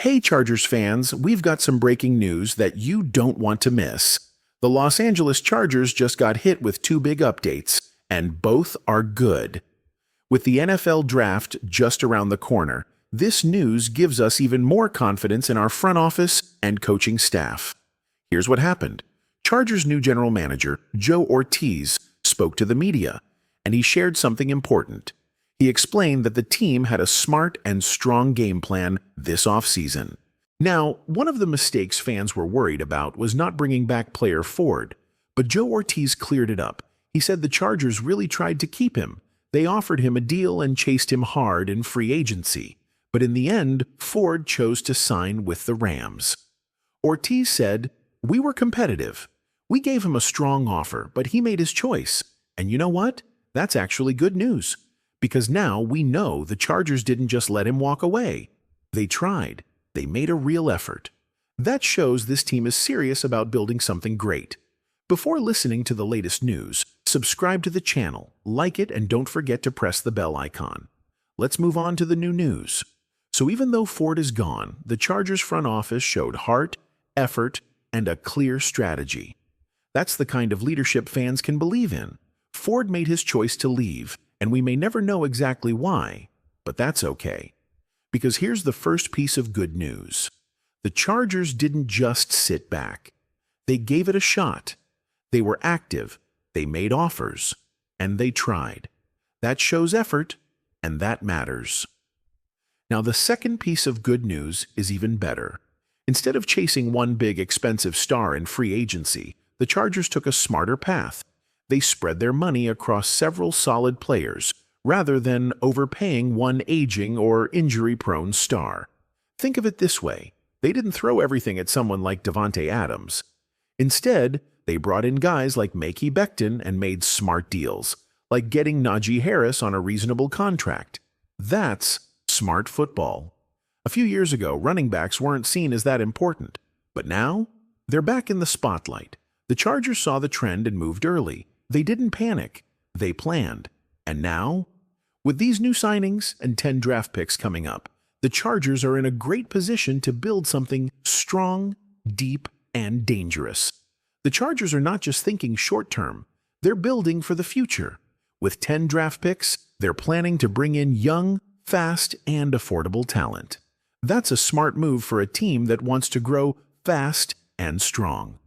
Hey Chargers fans, we've got some breaking news that you don't want to miss. The Los Angeles Chargers just got hit with two big updates, and both are good. With the NFL draft just around the corner, this news gives us even more confidence in our front office and coaching staff. Here's what happened. Chargers' new general manager, Joe Ortiz, spoke to the media, and he shared something important. He explained that the team had a smart and strong game plan this offseason. Now, one of the mistakes fans were worried about was not bringing back player Ford, but Joe Ortiz cleared it up. He said the Chargers really tried to keep him. They offered him a deal and chased him hard in free agency, but in the end, Ford chose to sign with the Rams. Ortiz said, "We were competitive. We gave him a strong offer, but he made his choice. And you know what? That's actually good news. Because now we know the Chargers didn't just let him walk away. They tried. They made a real effort. That shows this team is serious about building something great." Before listening to the latest news, subscribe to the channel, like it, and don't forget to press the bell icon. Let's move on to the new news. So even though Ford is gone, the Chargers front office showed heart, effort, and a clear strategy. That's the kind of leadership fans can believe in. Ford made his choice to leave, and we may never know exactly why, but that's okay. Because here's the first piece of good news. The Chargers didn't just sit back. They gave it a shot. They were active, they made offers, and they tried. That shows effort, and that matters. Now, the second piece of good news is even better. Instead of chasing one big expensive star in free agency, the Chargers took a smarter path. They spread their money across several solid players, rather than overpaying one aging or injury-prone star. Think of it this way. They didn't throw everything at someone like Davante Adams. Instead, they brought in guys like Mekhi Becton and made smart deals, like getting Najee Harris on a reasonable contract. That's smart football. A few years ago, running backs weren't seen as that important, but now they're back in the spotlight. The Chargers saw the trend and moved early. They didn't panic. They planned. And now, with these new signings and 10 draft picks coming up, the Chargers are in a great position to build something strong, deep, and dangerous. The Chargers are not just thinking short-term. They're building for the future. With 10 draft picks, they're planning to bring in young, fast, and affordable talent. That's a smart move for a team that wants to grow fast and strong.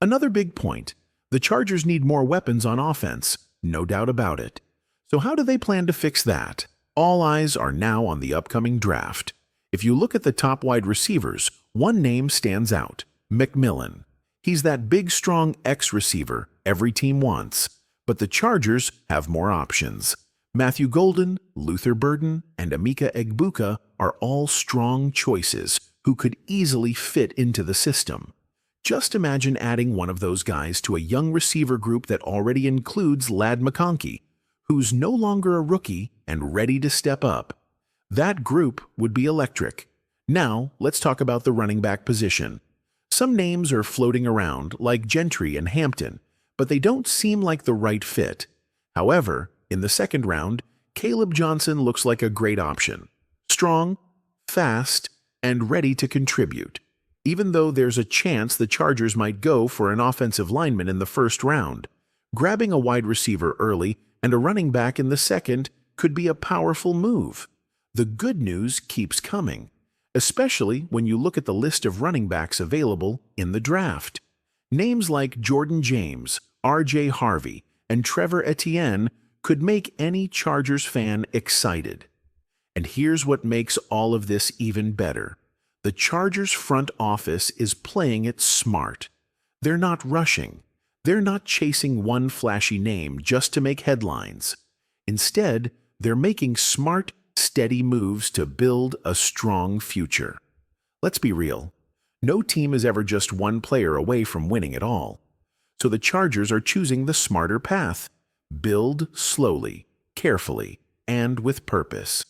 Another big point. The Chargers need more weapons on offense, no doubt about it. So how do they plan to fix that? All eyes are now on the upcoming draft. If you look at the top wide receivers, one name stands out: McMillan. He's that big, strong X-receiver every team wants. But the Chargers have more options. Matthew Golden, Luther Burden, and Emeka Egbuka are all strong choices who could easily fit into the system. Just imagine adding one of those guys to a young receiver group that already includes Ladd McConkey, who's no longer a rookie and ready to step up. That group would be electric. Now, let's talk about the running back position. Some names are floating around, like Gentry and Hampton, but they don't seem like the right fit. However, in the second round, Caleb Johnson looks like a great option. Strong, fast, and ready to contribute. Even though there's a chance the Chargers might go for an offensive lineman in the first round, grabbing a wide receiver early and a running back in the second could be a powerful move. The good news keeps coming, especially when you look at the list of running backs available in the draft. Names like Jordan James, R.J. Harvey, and Trevor Etienne could make any Chargers fan excited. And here's what makes all of this even better. The Chargers front office is playing it smart. They're not rushing. They're not chasing one flashy name just to make headlines. Instead, they're making smart, steady moves to build a strong future. Let's be real. No team is ever just one player away from winning it all. So the Chargers are choosing the smarter path. Build slowly, carefully, and with purpose.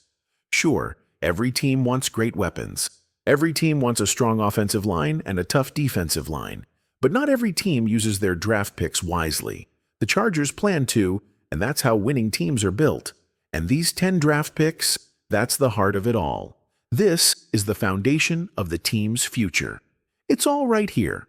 Sure, every team wants great weapons. Every team wants a strong offensive line and a tough defensive line. But not every team uses their draft picks wisely. The Chargers plan to, and that's how winning teams are built. And these 10 draft picks, that's the heart of it all. This is the foundation of the team's future. It's all right here.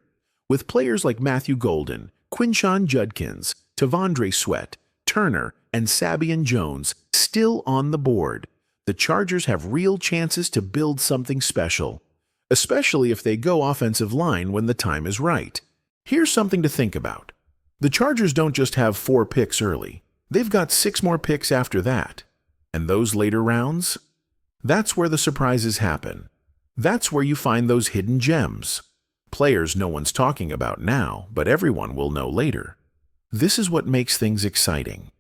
With players like Matthew Golden, Quinshon Judkins, Tavondre Sweat, Turner, and Sabian Jones still on the board, the Chargers have real chances to build something special, especially if they go offensive line when the time is right. Here's something to think about. The Chargers don't just have 4 picks early. They've got 6 more picks after that. And those later rounds? That's where the surprises happen. That's where you find those hidden gems. Players no one's talking about now, but everyone will know later. This is what makes things exciting.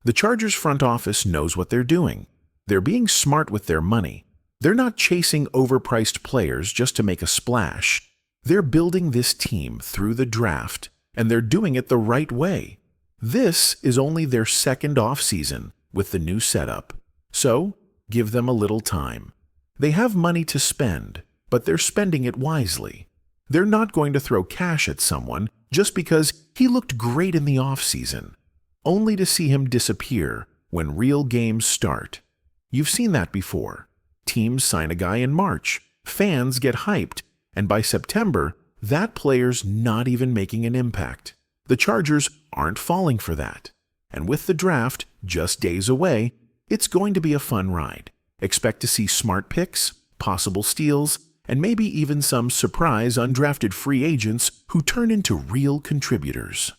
The Chargers front office knows what they're doing. They're being smart with their money. They're not chasing overpriced players just to make a splash. They're building this team through the draft, and they're doing it the right way. This is only their second offseason with the new setup. So, give them a little time. They have money to spend, but they're spending it wisely. They're not going to throw cash at someone just because he looked great in the offseason, only to see him disappear when real games start. You've seen that before. Teams sign a guy in March, fans get hyped, and by September, that player's not even making an impact. The Chargers aren't falling for that. And with the draft just days away, it's going to be a fun ride. Expect to see smart picks, possible steals, and maybe even some surprise undrafted free agents who turn into real contributors.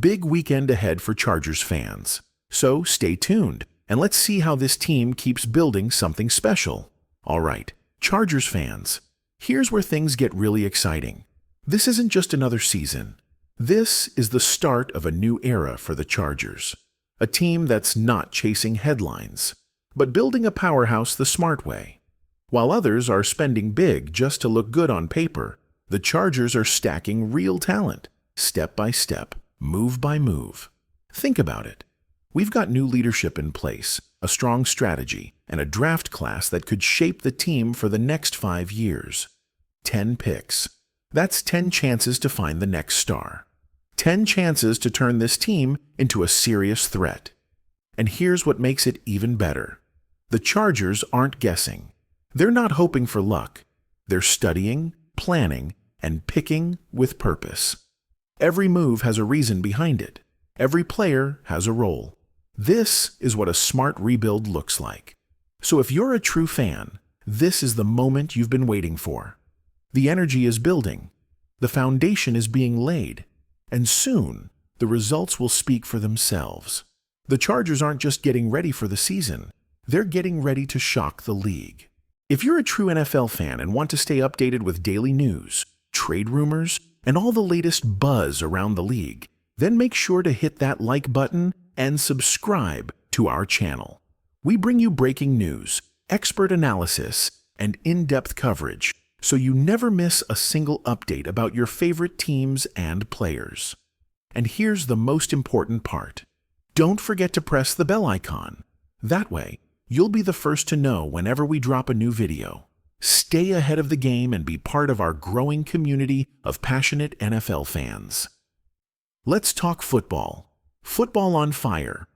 Big weekend ahead for Chargers fans. So stay tuned, and let's see how this team keeps building something special. All right, Chargers fans, here's where things get really exciting. This isn't just another season. This is the start of a new era for the Chargers. A team that's not chasing headlines, but building a powerhouse the smart way. While others are spending big just to look good on paper, the Chargers are stacking real talent, step by step, move by move. Think about it. We've got new leadership in place, a strong strategy, and a draft class that could shape the team for the next 5 years. 10 picks. That's 10 chances to find the next star. 10 chances to turn this team into a serious threat. And here's what makes it even better. The Chargers aren't guessing. They're not hoping for luck. They're studying, planning, and picking with purpose. Every move has a reason behind it. Every player has a role. This is what a smart rebuild looks like. So if you're a true fan, this is the moment you've been waiting for. The energy is building. The foundation is being laid. And soon, the results will speak for themselves. The Chargers aren't just getting ready for the season. They're getting ready to shock the league. If you're a true NFL fan and want to stay updated with daily news, trade rumors, and all the latest buzz around the league, then make sure to hit that like button and subscribe to our channel. We bring you breaking news, expert analysis, and in-depth coverage, so you never miss a single update about your favorite teams and players. And here's the most important part. Don't forget to press the bell icon. That way, you'll be the first to know whenever we drop a new video. Stay ahead of the game and be part of our growing community of passionate NFL fans. Let's talk football. Football on fire,